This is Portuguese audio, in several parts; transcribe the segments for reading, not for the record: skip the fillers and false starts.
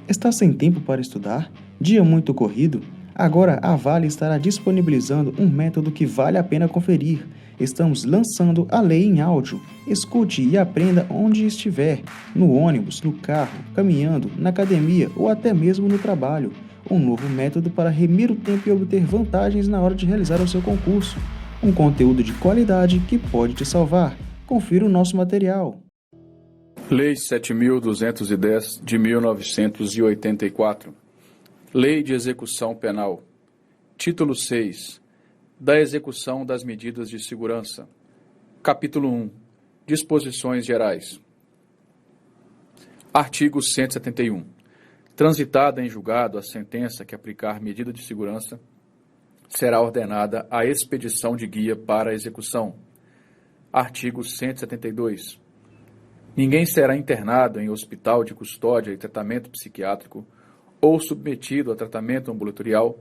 Está sem tempo para estudar? Dia muito corrido? Agora a Vale estará disponibilizando um método que vale a pena conferir. Estamos lançando a lei em áudio. Escute e aprenda onde estiver, no ônibus, no carro, caminhando, na academia ou até mesmo no trabalho. Um novo método para remir o tempo e obter vantagens na hora de realizar o seu concurso. Um conteúdo de qualidade que pode te salvar. Confira o nosso material. Lei 7.210 de 1984. Lei de Execução Penal. Título 6. Da execução das medidas de segurança. Capítulo 1. Disposições gerais. Artigo 171. Transitada em julgado a sentença que aplicar medida de segurança, será ordenada a expedição de guia para a execução. Artigo 172. Ninguém será internado em hospital de custódia e tratamento psiquiátrico ou submetido a tratamento ambulatorial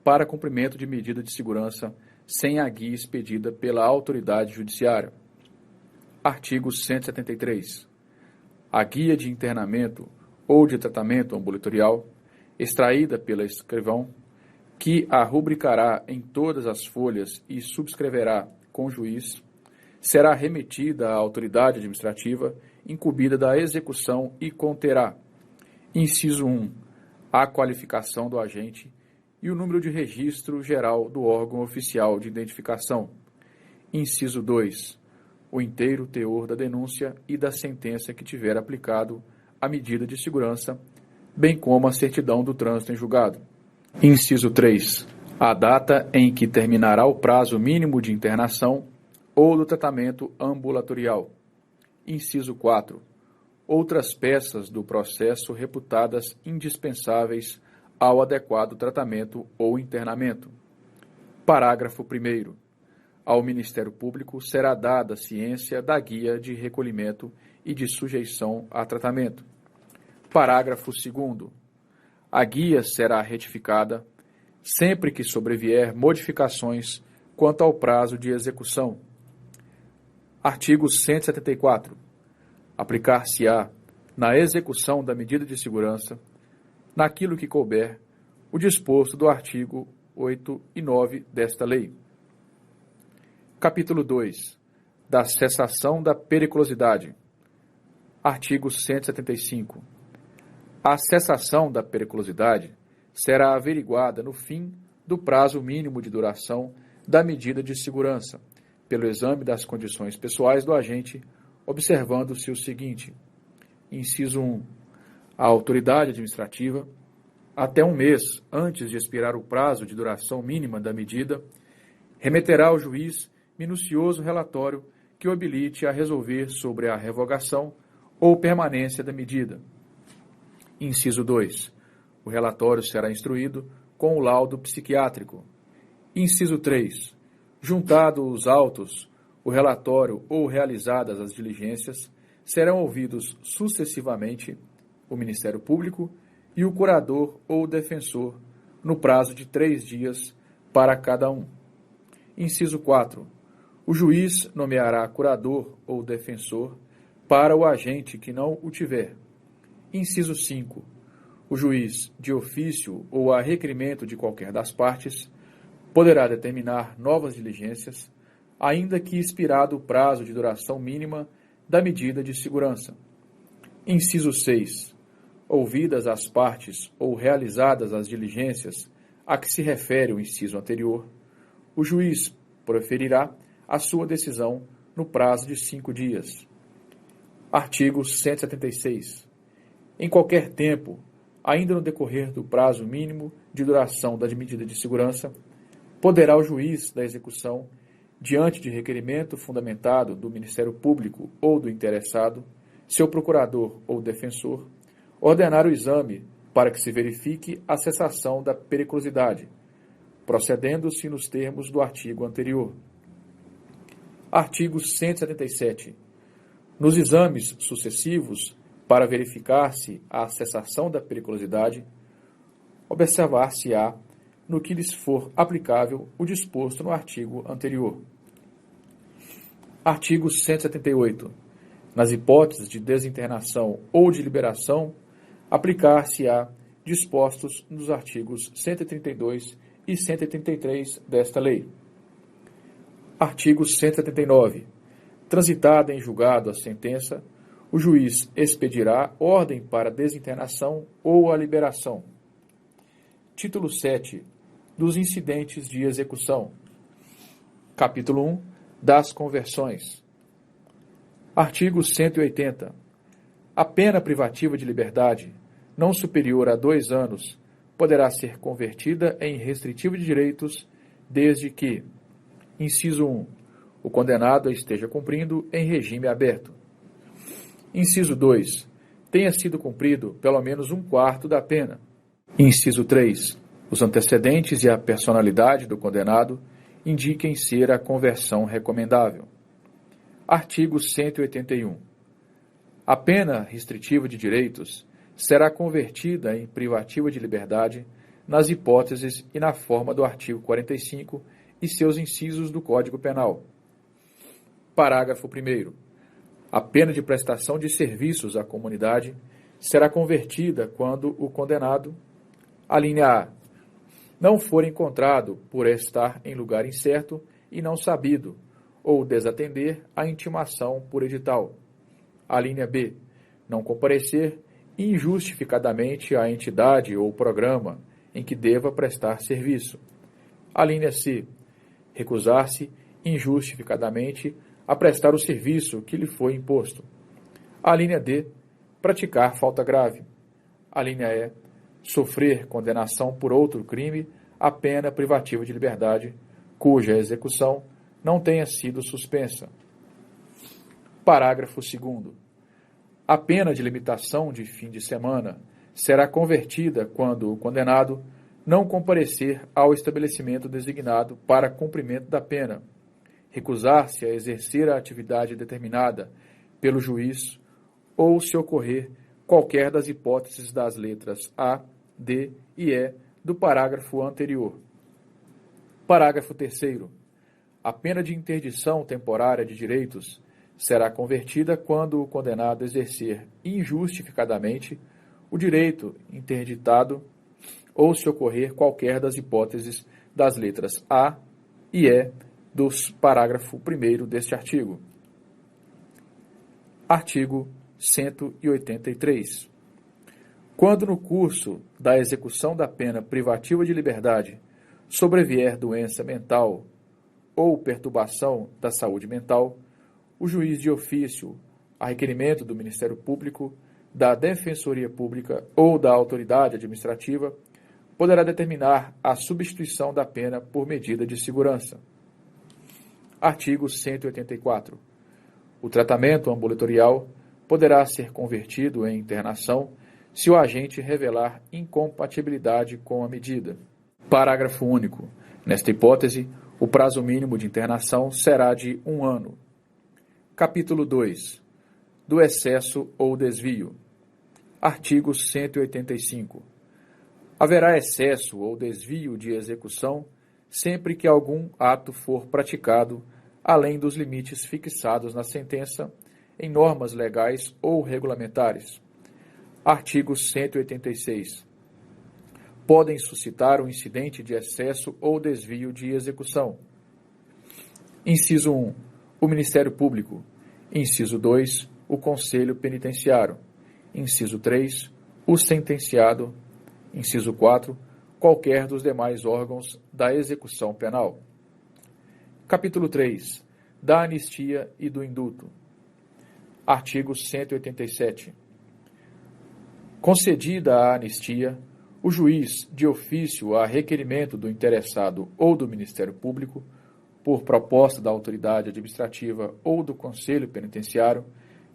para cumprimento de medida de segurança sem a guia expedida pela autoridade judiciária. Artigo 173. A guia de internamento ou de tratamento ambulatorial, extraída pela escrivão, que a rubricará em todas as folhas e subscreverá com o juiz, será remetida à autoridade administrativa incumbida da execução e conterá: inciso 1, a qualificação do agente e o número de registro geral do órgão oficial de identificação; inciso 2, o inteiro teor da denúncia e da sentença que tiver aplicado a medida de segurança, bem como a certidão do trânsito em julgado; inciso 3, a data em que terminará o prazo mínimo de internação ou do tratamento ambulatorial; inciso 4, outras peças do processo reputadas indispensáveis ao adequado tratamento ou internamento. Parágrafo 1º. Ao Ministério Público será dada ciência da guia de recolhimento e de sujeição a tratamento. Parágrafo 2º. A guia será retificada sempre que sobrevier modificações quanto ao prazo de execução. Artigo 174. Aplicar-se-á, na execução da medida de segurança, naquilo que couber, o disposto do artigo 8 e 9 desta lei. Capítulo 2. Da cessação da periculosidade. Artigo 175. A cessação da periculosidade será averiguada no fim do prazo mínimo de duração da medida de segurança, pelo exame das condições pessoais do agente, observando-se o seguinte: inciso 1. A autoridade administrativa, até um mês antes de expirar o prazo de duração mínima da medida, remeterá ao juiz minucioso relatório que o habilite a resolver sobre a revogação ou permanência da medida. Inciso 2. O relatório será instruído com o laudo psiquiátrico. Inciso 3. Juntado os autos, o relatório ou realizadas as diligências, serão ouvidos sucessivamente o Ministério Público e o curador ou defensor, no prazo de 3 dias para cada um. Inciso 4. O juiz nomeará curador ou defensor para o agente que não o tiver. Inciso 5. O juiz, de ofício ou a requerimento de qualquer das partes, poderá determinar novas diligências, ainda que expirado o prazo de duração mínima da medida de segurança. Inciso 6. Ouvidas as partes ou realizadas as diligências a que se refere o inciso anterior, o juiz proferirá a sua decisão no prazo de 5 dias. Artigo 176. Em qualquer tempo, ainda no decorrer do prazo mínimo de duração da medida de segurança, poderá o juiz da execução, diante de requerimento fundamentado do Ministério Público ou do interessado, seu procurador ou defensor, ordenar o exame para que se verifique a cessação da periculosidade, procedendo-se nos termos do artigo anterior. Artigo 177. Nos exames sucessivos, para verificar-se a cessação da periculosidade, observar-se-á, no que lhes for aplicável, o disposto no artigo anterior. Artigo 178. Nas hipóteses de desinternação ou de liberação, aplicar-se-á dispostos nos artigos 132 e 133 desta lei. Artigo 179. Transitada em julgado a sentença, o juiz expedirá ordem para desinternação ou a liberação. Título 7. Dos incidentes de execução. Capítulo 1. Das conversões. Artigo 180. A pena privativa de liberdade, não superior a 2 anos, poderá ser convertida em restritiva de direitos, desde que: inciso 1. O condenado esteja cumprindo em regime aberto. Inciso 2. Tenha sido cumprido pelo menos 1/4 da pena. Inciso 3. Os antecedentes e a personalidade do condenado indiquem ser a conversão recomendável. Artigo 181. A pena restritiva de direitos será convertida em privativa de liberdade nas hipóteses e na forma do artigo 45 e seus incisos do Código Penal. Parágrafo 1º. A pena de prestação de serviços à comunidade será convertida quando o condenado: alínea A, não for encontrado por estar em lugar incerto e não sabido, ou desatender a intimação por edital. Alínea B, não comparecer injustificadamente à entidade ou programa em que deva prestar serviço. Alínea C, recusar-se injustificadamente a prestar o serviço que lhe foi imposto. Alínea D, praticar falta grave. Alínea E, sofrer condenação por outro crime a pena privativa de liberdade, cuja execução não tenha sido suspensa. Parágrafo 2º. A pena de limitação de fim de semana será convertida quando o condenado não comparecer ao estabelecimento designado para cumprimento da pena, recusar-se a exercer a atividade determinada pelo juiz ou se ocorrer qualquer das hipóteses das letras A, D e E do parágrafo anterior. Parágrafo 3º. A pena de interdição temporária de direitos será convertida quando o condenado exercer injustificadamente o direito interditado ou se ocorrer qualquer das hipóteses das letras A e E do parágrafo 1º deste artigo. Artigo 183. Quando no curso da execução da pena privativa de liberdade sobrevier doença mental ou perturbação da saúde mental, o juiz de ofício, a requerimento do Ministério Público, da Defensoria Pública ou da autoridade administrativa, poderá determinar a substituição da pena por medida de segurança. Artigo 184. O tratamento ambulatorial poderá ser convertido em internação se o agente revelar incompatibilidade com a medida. Parágrafo único. Nesta hipótese, o prazo mínimo de internação será de 1 ano. Capítulo 2. Do excesso ou desvio. Artigo 185. Haverá excesso ou desvio de execução sempre que algum ato for praticado além dos limites fixados na sentença em normas legais ou regulamentares. Artigo 186. Podem suscitar um incidente de excesso ou desvio de execução. Inciso 1. O Ministério Público. Inciso 2. O Conselho Penitenciário. Inciso 3. O sentenciado. Inciso 4. Qualquer dos demais órgãos da execução penal. Capítulo 3. Da anistia e do indulto. Artigo 187. Concedida a anistia, o juiz, de ofício a requerimento do interessado ou do Ministério Público, por proposta da autoridade administrativa ou do Conselho Penitenciário,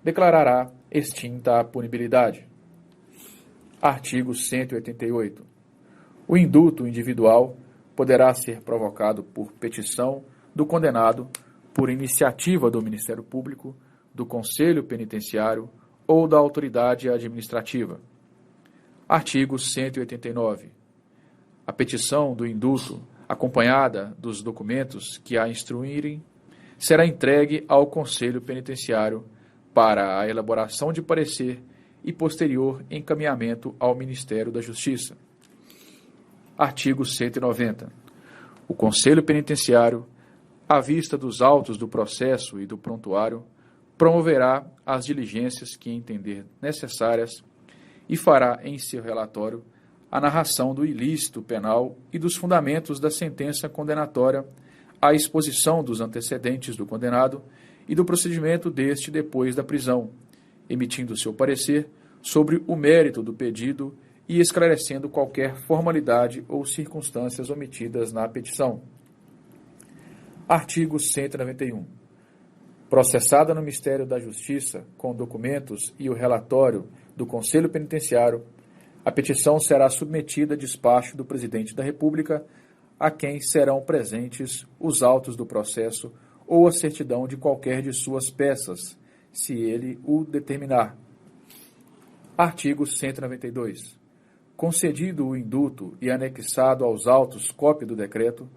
declarará extinta a punibilidade. Artigo 188. O indulto individual poderá ser provocado por petição do condenado, por iniciativa do Ministério Público, do Conselho Penitenciário ou da autoridade administrativa. Artigo 189. A petição do indulto, acompanhada dos documentos que a instruírem, será entregue ao Conselho Penitenciário para a elaboração de parecer e posterior encaminhamento ao Ministério da Justiça. Artigo 190. O Conselho Penitenciário, à vista dos autos do processo e do prontuário, promoverá as diligências que entender necessárias e fará em seu relatório a narração do ilícito penal e dos fundamentos da sentença condenatória, a exposição dos antecedentes do condenado e do procedimento deste depois da prisão, emitindo seu parecer sobre o mérito do pedido e esclarecendo qualquer formalidade ou circunstâncias omitidas na petição. Artigo 191. Processada no Ministério da Justiça, com documentos e o relatório do Conselho Penitenciário, a petição será submetida a despacho do Presidente da República, a quem serão presentes os autos do processo ou a certidão de qualquer de suas peças, se ele o determinar. Artigo 192. Concedido o indulto e anexado aos autos cópia do decreto,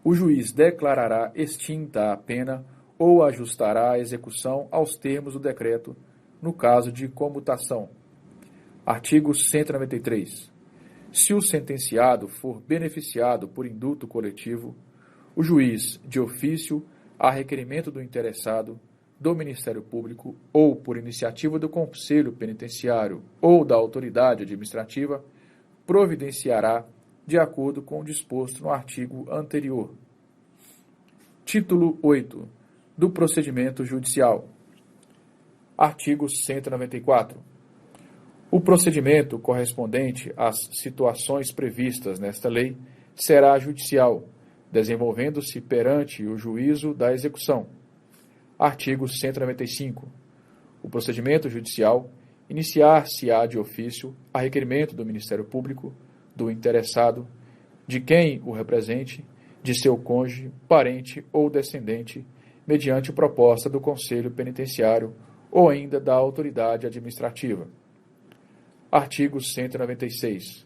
o juiz declarará extinta a pena ou ajustará a execução aos termos do decreto, no caso de comutação. Artigo 193. Se o sentenciado for beneficiado por indulto coletivo, o juiz, de ofício, a requerimento do interessado, do Ministério Público ou por iniciativa do Conselho Penitenciário ou da autoridade administrativa, providenciará de acordo com o disposto no artigo anterior. Título 8. Do Procedimento Judicial. Artigo 194. O procedimento correspondente às situações previstas nesta lei será judicial, desenvolvendo-se perante o juízo da execução. Artigo 195. O procedimento judicial iniciar-se-á de ofício a requerimento do Ministério Público, do interessado, de quem o represente, de seu cônjuge, parente ou descendente, mediante proposta do Conselho Penitenciário ou ainda da autoridade administrativa. Artigo 196.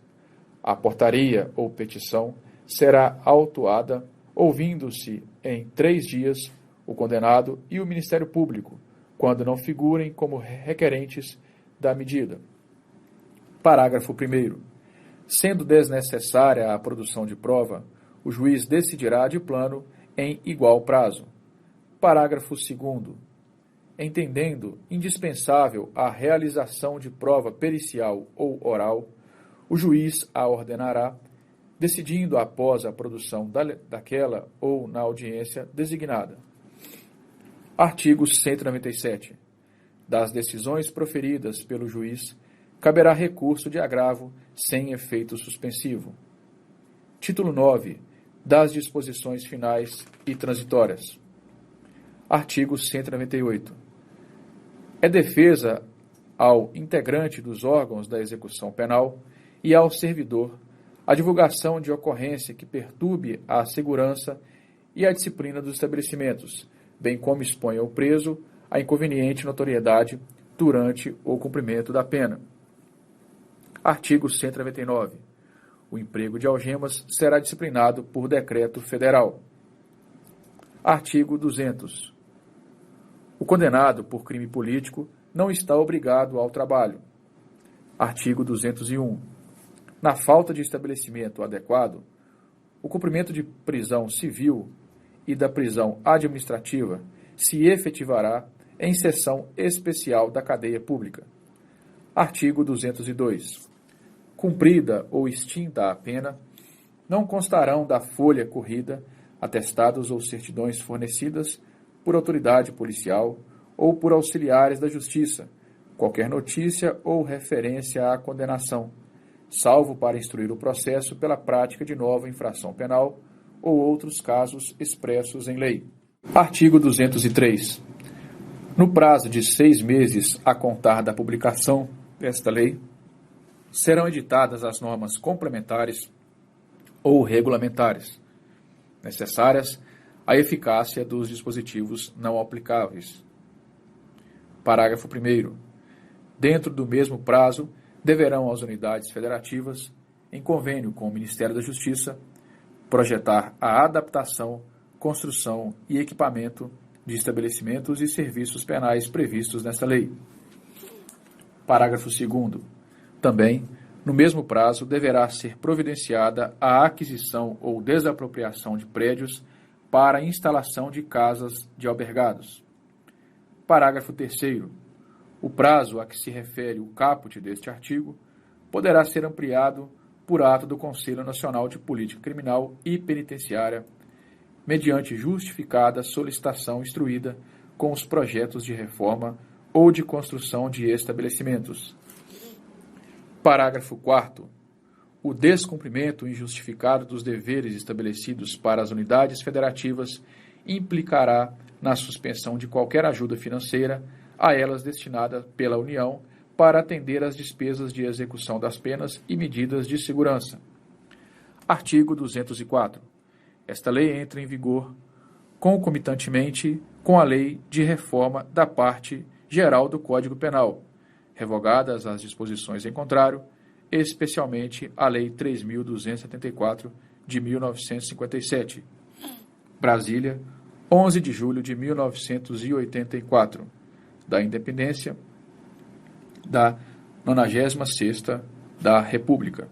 A portaria ou petição será autuada, ouvindo-se em 3 dias o condenado e o Ministério Público, quando não figurem como requerentes da medida. Parágrafo 1º. Sendo desnecessária a produção de prova, o juiz decidirá de plano em igual prazo. Parágrafo 2º. Entendendo indispensável a realização de prova pericial ou oral, o juiz a ordenará, decidindo após a produção daquela ou na audiência designada. Artigo 197. Das decisões proferidas pelo juiz, caberá recurso de agravo sem efeito suspensivo. Título 9. Das disposições finais e transitórias. Artigo 198. É defesa ao integrante dos órgãos da execução penal e ao servidor a divulgação de ocorrência que perturbe a segurança e a disciplina dos estabelecimentos, bem como exponha o preso a inconveniente notoriedade durante o cumprimento da pena. Artigo 199. O emprego de algemas será disciplinado por decreto federal. Artigo 200. O condenado por crime político não está obrigado ao trabalho. Artigo 201. Na falta de estabelecimento adequado, o cumprimento de prisão civil e da prisão administrativa se efetivará em sessão especial da cadeia pública. Artigo 202. Cumprida ou extinta a pena, não constarão da folha corrida atestados ou certidões fornecidas por autoridade policial ou por auxiliares da Justiça, qualquer notícia ou referência à condenação, salvo para instruir o processo pela prática de nova infração penal ou outros casos expressos em lei. Artigo 203. No prazo de 6 meses a contar da publicação desta lei, serão editadas as normas complementares ou regulamentares necessárias à eficácia dos dispositivos não aplicáveis. Parágrafo 1º. Dentro do mesmo prazo, deverão as unidades federativas, em convênio com o Ministério da Justiça, projetar a adaptação, construção e equipamento de estabelecimentos e serviços penais previstos nesta lei. Parágrafo 2º. Também, no mesmo prazo, deverá ser providenciada a aquisição ou desapropriação de prédios para a instalação de casas de albergados. Parágrafo 3º. O prazo a que se refere o caput deste artigo poderá ser ampliado por ato do Conselho Nacional de Política Criminal e Penitenciária, mediante justificada solicitação instruída com os projetos de reforma ou de construção de estabelecimentos. Parágrafo 4º. O descumprimento injustificado dos deveres estabelecidos para as unidades federativas implicará na suspensão de qualquer ajuda financeira a elas destinada pela União para atender às despesas de execução das penas e medidas de segurança. Artigo 204. Esta lei entra em vigor concomitantemente com a Lei de Reforma da Parte Geral do Código Penal, revogadas as disposições em contrário, especialmente a Lei 3.274, de 1957. Brasília, 11 de julho de 1984, da Independência da 96ª da República.